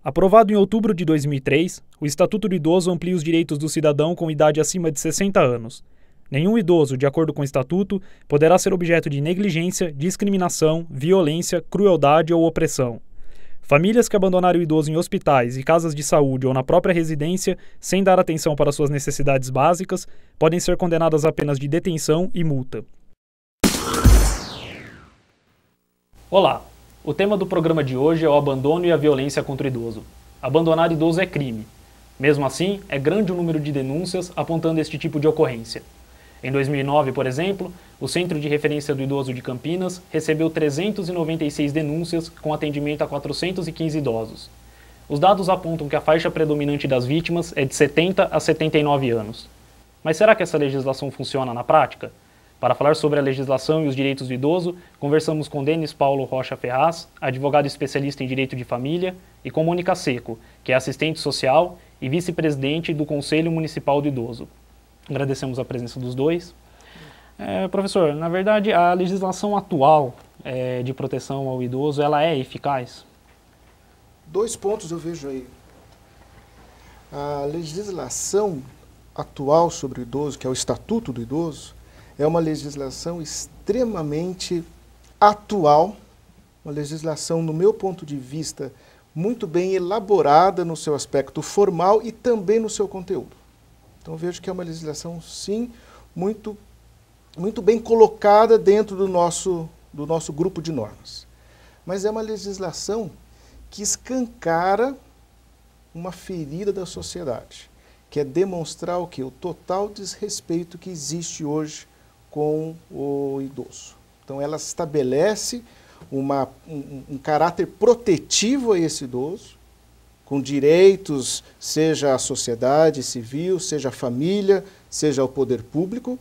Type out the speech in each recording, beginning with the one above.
Aprovado em outubro de 2003, o Estatuto do Idoso amplia os direitos do cidadão com idade acima de 60 anos. Nenhum idoso, de acordo com o Estatuto, poderá ser objeto de negligência, discriminação, violência, crueldade ou opressão. Famílias que abandonarem o idoso em hospitais e casas de saúde ou na própria residência, sem dar atenção para suas necessidades básicas, podem ser condenadas a penas de detenção e multa. Olá! O tema do programa de hoje é o abandono e a violência contra o idoso. Abandonar idoso é crime. Mesmo assim, é grande o número de denúncias apontando este tipo de ocorrência. Em 2009, por exemplo, o Centro de Referência do Idoso de Campinas recebeu 396 denúncias com atendimento a 415 idosos. Os dados apontam que a faixa predominante das vítimas é de 70 a 79 anos. Mas será que essa legislação funciona na prática? Para falar sobre a legislação e os direitos do idoso, conversamos com Denis Paulo Rocha Ferraz, advogado especialista em direito de família, e com Mônica Seco, que é assistente social e vice-presidente do Conselho Municipal do Idoso. Agradecemos a presença dos dois. Professor, na verdade, a legislação atual de proteção ao idoso, ela é eficaz? Dois pontos eu vejo aí. A legislação atual sobre o idoso, que é o Estatuto do Idoso, é uma legislação extremamente atual, uma legislação, no meu ponto de vista, muito bem elaborada no seu aspecto formal e também no seu conteúdo. Então, eu vejo que é uma legislação, sim, muito bem colocada dentro do nosso grupo de normas. Mas é uma legislação que escancara uma ferida da sociedade, que é demonstrar o quê? O total desrespeito que existe hoje com o idoso. Então, ela estabelece um caráter protetivo a esse idoso, com direitos, seja a sociedade civil, seja a família, seja o poder público,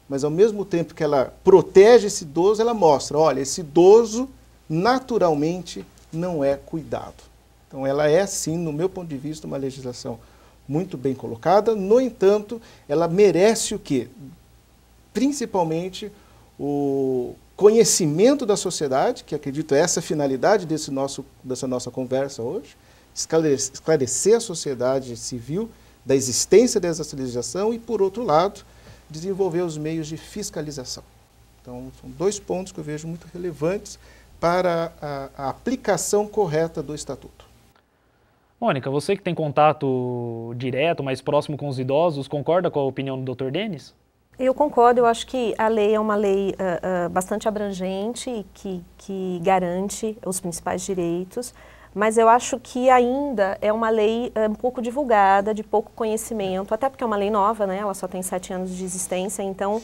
mas ao mesmo tempo que ela protege esse idoso, ela mostra, olha, esse idoso naturalmente não é cuidado. Então, ela é, sim, no meu ponto de vista, uma legislação muito bem colocada. No entanto, ela merece o quê? Principalmente o conhecimento da sociedade, que acredito é essa a finalidade dessa nossa conversa hoje, esclarecer a sociedade civil da existência dessa legislação e, por outro lado, desenvolver os meios de fiscalização. Então, são dois pontos que eu vejo muito relevantes para a aplicação correta do Estatuto. Mônica, você que tem contato direto, mais próximo com os idosos, concorda com a opinião do Dr. Denis? Eu concordo, eu acho que a lei é uma lei bastante abrangente e que garante os principais direitos, mas eu acho que ainda é uma lei um pouco divulgada, de pouco conhecimento, até porque é uma lei nova, né? Ela só tem 7 anos de existência, então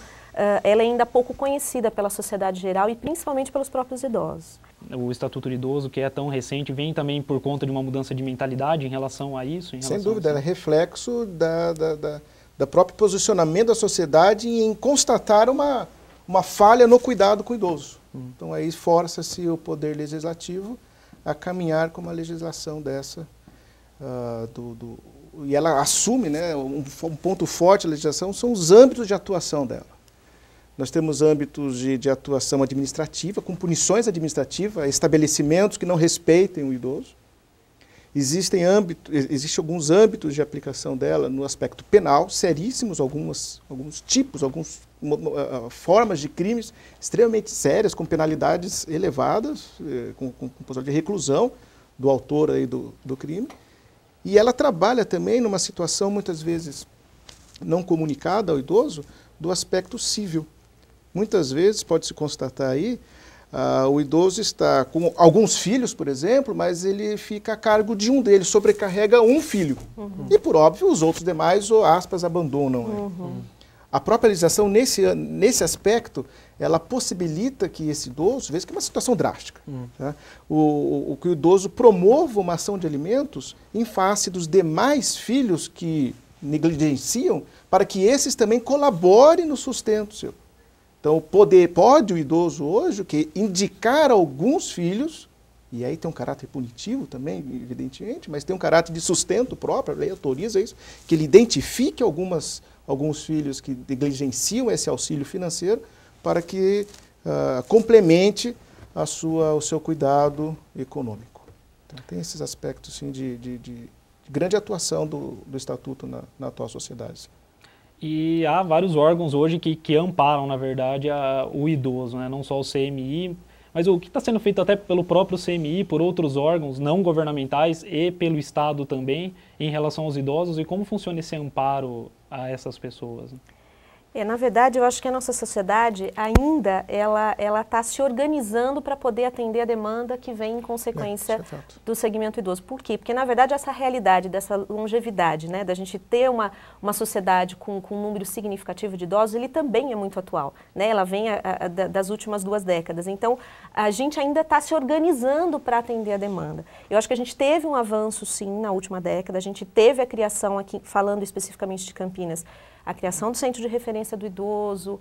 ela é ainda pouco conhecida pela sociedade geral e principalmente pelos próprios idosos. O Estatuto do Idoso, que é tão recente, vem também por conta de uma mudança de mentalidade em relação a isso? Sem dúvida, é reflexo da próprio posicionamento da sociedade em constatar uma falha no cuidado com o idoso. Então, aí força-se o Poder Legislativo a caminhar com uma legislação dessa, e ela assume, né, um ponto forte da legislação são os âmbitos de atuação dela. Nós temos âmbitos de atuação administrativa, com punições administrativas, estabelecimentos que não respeitem o idoso. Existem alguns âmbitos de aplicação dela no aspecto penal, seríssimos, alguns tipos, algumas formas de crimes extremamente sérias, com penalidades elevadas, com possibilidade de reclusão do autor aí do crime. E ela trabalha também numa situação, muitas vezes, não comunicada ao idoso, do aspecto civil. Muitas vezes, pode-se constatar aí, o idoso está com alguns filhos, por exemplo, mas ele fica a cargo de um deles, sobrecarrega um filho. E, por óbvio, os outros demais, ou aspas, abandonam. A própria legislação, nesse aspecto, ela possibilita que esse idoso, veja que é uma situação drástica, tá? Que o idoso promova uma ação de alimentos em face dos demais filhos que negligenciam, para que esses também colaborem no sustento seu. Então, pode o idoso hoje indicar alguns filhos, e aí tem um caráter punitivo também, evidentemente, mas tem um caráter de sustento próprio, a lei autoriza isso, que ele identifique alguns filhos que negligenciam esse auxílio financeiro para que complemente o seu cuidado econômico. Então, tem esses aspectos sim, de grande atuação do Estatuto na atual sociedade. E há vários órgãos hoje que amparam, na verdade, o idoso, né? Não só o CMI, mas o que está sendo feito até pelo próprio CMI, por outros órgãos não governamentais e pelo Estado também, em relação aos idosos, e como funciona esse amparo a essas pessoas? Na verdade, eu acho que a nossa sociedade ainda ela está se organizando para poder atender a demanda que vem em consequência do segmento idoso. Por quê? Porque, na verdade, essa realidade dessa longevidade, né, da gente ter uma sociedade com um número significativo de idosos, ele também é muito atual. Né? Ela vem das últimas 2 décadas. Então, a gente ainda está se organizando para atender a demanda. Eu acho que a gente teve um avanço, sim, na última década. A gente teve a criação aqui, falando especificamente de Campinas, a criação do Centro de Referência do Idoso,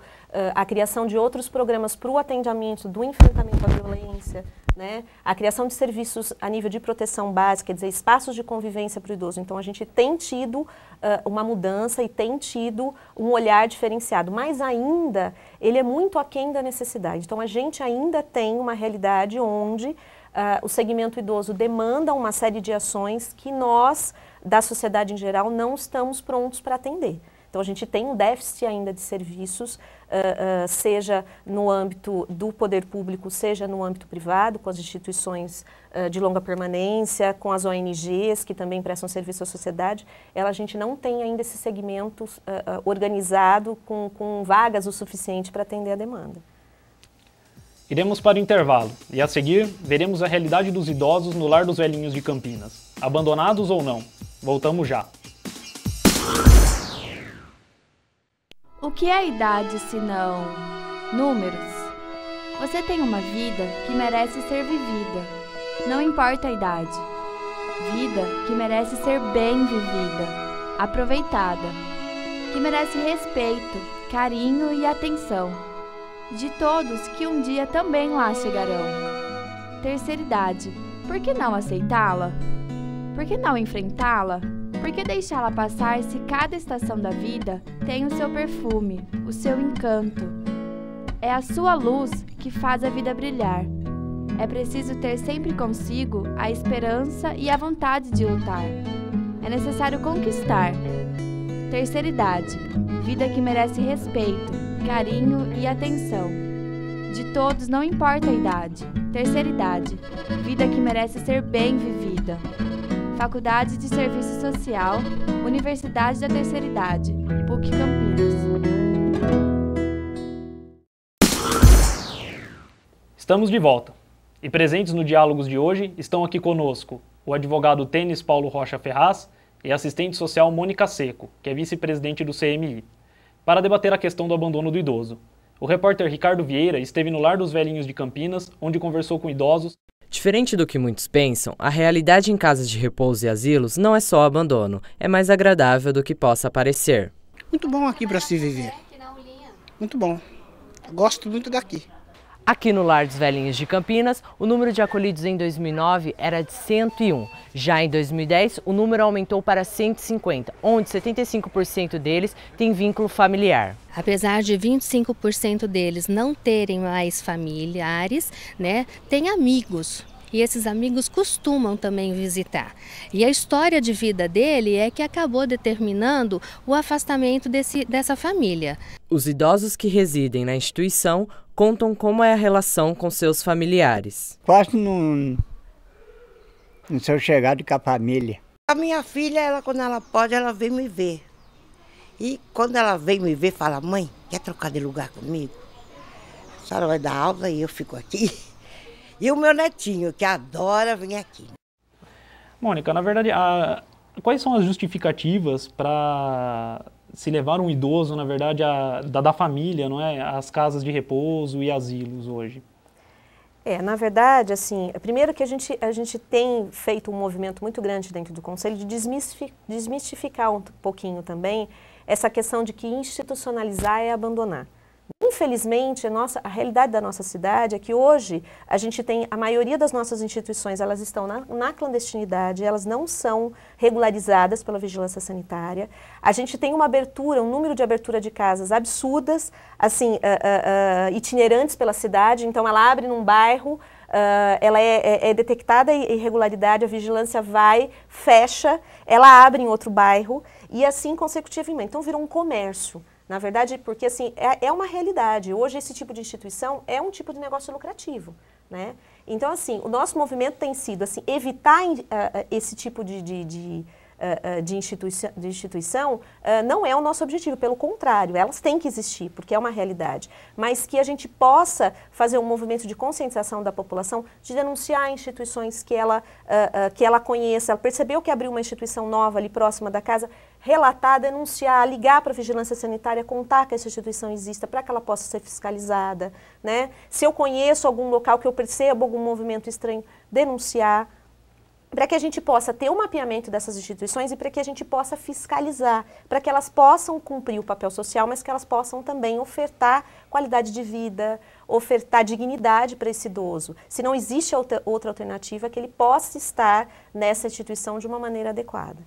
a criação de outros programas para o atendimento do enfrentamento à violência, né? A criação de serviços a nível de proteção básica, quer dizer, espaços de convivência para o idoso. Então, a gente tem tido uma mudança e tem tido um olhar diferenciado, mas ainda ele é muito aquém da necessidade. Então, a gente ainda tem uma realidade onde o segmento idoso demanda uma série de ações que nós, da sociedade em geral, não estamos prontos para atender. Então, a gente tem um déficit ainda de serviços, seja no âmbito do poder público, seja no âmbito privado, com as instituições de longa permanência, com as ONGs, que também prestam serviço à sociedade. A gente não tem ainda esse segmento organizado com vagas o suficiente para atender a demanda. Iremos para o intervalo e, a seguir, veremos a realidade dos idosos no Lar dos Velhinhos de Campinas. Abandonados ou não? Voltamos já. O que é a idade se não números? Você tem uma vida que merece ser vivida, não importa a idade. Vida que merece ser bem vivida, aproveitada, que merece respeito, carinho e atenção, de todos que um dia também lá chegarão. Terceira idade, por que não aceitá-la? Por que não enfrentá-la? Por que deixá-la passar se cada estação da vida tem o seu perfume, o seu encanto? É a sua luz que faz a vida brilhar. É preciso ter sempre consigo a esperança e a vontade de lutar. É necessário conquistar. Terceira idade, vida que merece respeito, carinho e atenção. De todos, não importa a idade. Terceira idade, vida que merece ser bem vivida. Faculdade de Serviço Social, Universidade da Terceira Idade, PUC Campinas. Estamos de volta. E presentes no Diálogos de hoje estão aqui conosco o advogado Tênis Paulo Rocha Ferraz e a assistente social Mônica Seco, que é vice-presidente do CMI, para debater a questão do abandono do idoso. O repórter Ricardo Vieira esteve no Lar dos Velhinhos de Campinas, onde conversou com idosos. Diferente do que muitos pensam, a realidade em casas de repouso e asilos não é só abandono, é mais agradável do que possa parecer. Muito bom aqui para se viver. Muito bom. Gosto muito daqui. Aqui no Lar dos Velhinhos de Campinas, o número de acolhidos em 2009 era de 101. Já em 2010, o número aumentou para 150, onde 75% deles têm vínculo familiar. Apesar de 25% deles não terem mais familiares, né, tem amigos. E esses amigos costumam também visitar. E a história de vida dele é que acabou determinando o afastamento dessa família. Os idosos que residem na instituição contam como é a relação com seus familiares. Quase não sou chegado com a família. A minha filha, quando ela pode, ela vem me ver. E quando ela vem me ver, fala: mãe, quer trocar de lugar comigo? A senhora vai dar aula e eu fico aqui. E o meu netinho, que adora vir aqui. Mônica, na verdade, quais são as justificativas para se levar um idoso, na verdade, da família, não é, às casas de repouso e asilos hoje? Na verdade, assim, primeiro que a gente tem feito um movimento muito grande dentro do Conselho de desmistificar um pouquinho também essa questão de que institucionalizar é abandonar. Infelizmente, a realidade da nossa cidade é que hoje a gente tem, a maioria das nossas instituições, elas estão na clandestinidade, elas não são regularizadas pela vigilância sanitária. A gente tem uma abertura, um número de abertura de casas absurdas, assim, itinerantes pela cidade. Então, ela abre num bairro, ela é detectada irregularidade, a vigilância vai, fecha, ela abre em outro bairro e assim consecutivamente. Então virou um comércio. Na verdade, porque assim, é uma realidade. Hoje esse tipo de instituição é um tipo de negócio lucrativo, né? Então assim, o nosso movimento tem sido assim, evitar esse tipo de instituição não é o nosso objetivo, pelo contrário, elas têm que existir, porque é uma realidade, mas que a gente possa fazer um movimento de conscientização da população, de denunciar instituições que ela conheça, ela percebeu que abriu uma instituição nova ali próxima da casa, relatar, denunciar, ligar para a vigilância sanitária, contar que essa instituição exista para que ela possa ser fiscalizada, né? Se eu conheço algum local que eu percebo algum movimento estranho, denunciar, para que a gente possa ter um mapeamento dessas instituições e para que a gente possa fiscalizar, para que elas possam cumprir o papel social, mas que elas possam também ofertar qualidade de vida, ofertar dignidade para esse idoso. Se não existe outra alternativa, que ele possa estar nessa instituição de uma maneira adequada.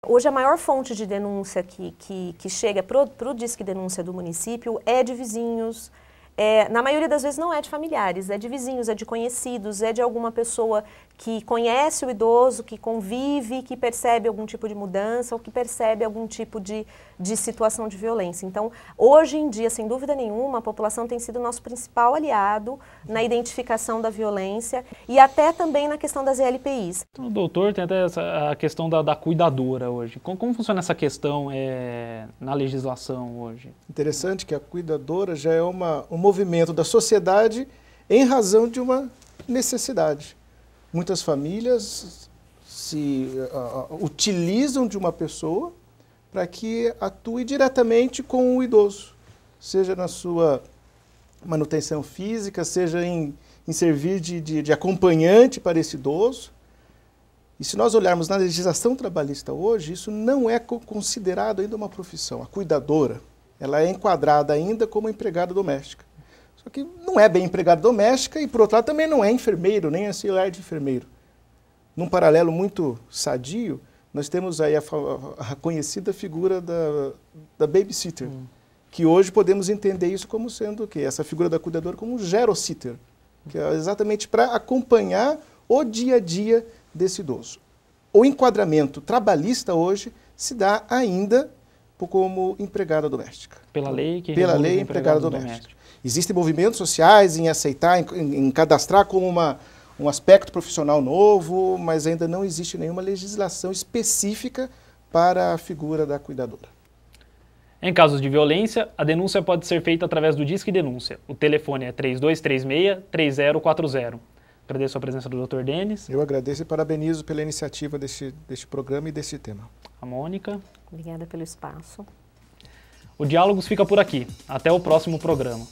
Hoje a maior fonte de denúncia que chega para o Disque Denúncia do município é de vizinhos. Na maioria das vezes não é de familiares, é de vizinhos, é de conhecidos, é de alguma pessoa que conhece o idoso, que convive, que percebe algum tipo de mudança ou que percebe algum tipo de situação de violência. Então, hoje em dia, sem dúvida nenhuma, a população tem sido o nosso principal aliado na identificação da violência e até também na questão das ELPIs. Então, doutor, tem até a questão da cuidadora hoje. Como funciona essa questão na legislação hoje? Interessante que a cuidadora já é um movimento da sociedade em razão de uma necessidade. Muitas famílias se utilizam de uma pessoa para que atue diretamente com o idoso, seja na sua manutenção física, seja em servir de acompanhante para esse idoso. E se nós olharmos na legislação trabalhista hoje, isso não é considerado ainda uma profissão. A cuidadora, ela é enquadrada ainda como empregada doméstica. Só que não é bem empregada doméstica e, por outro lado, também não é enfermeiro, nem auxiliar de enfermeiro. Num paralelo muito sadio, nós temos aí a conhecida figura da babysitter, que hoje podemos entender isso como sendo o quê? Essa figura da cuidadora como um gerositter, que é exatamente para acompanhar o dia a dia desse idoso. O enquadramento trabalhista hoje se dá ainda como empregada doméstica. Pela lei que Pela lei, empregada doméstica. Existem movimentos sociais em aceitar, em cadastrar como um aspecto profissional novo, mas ainda não existe nenhuma legislação específica para a figura da cuidadora. Em casos de violência, a denúncia pode ser feita através do Disque Denúncia. O telefone é 3236-3040. Agradeço a presença do Dr. Denis. Eu agradeço e parabenizo pela iniciativa deste programa e deste tema. A Mônica. Obrigada pelo espaço. O Diálogos fica por aqui. Até o próximo programa.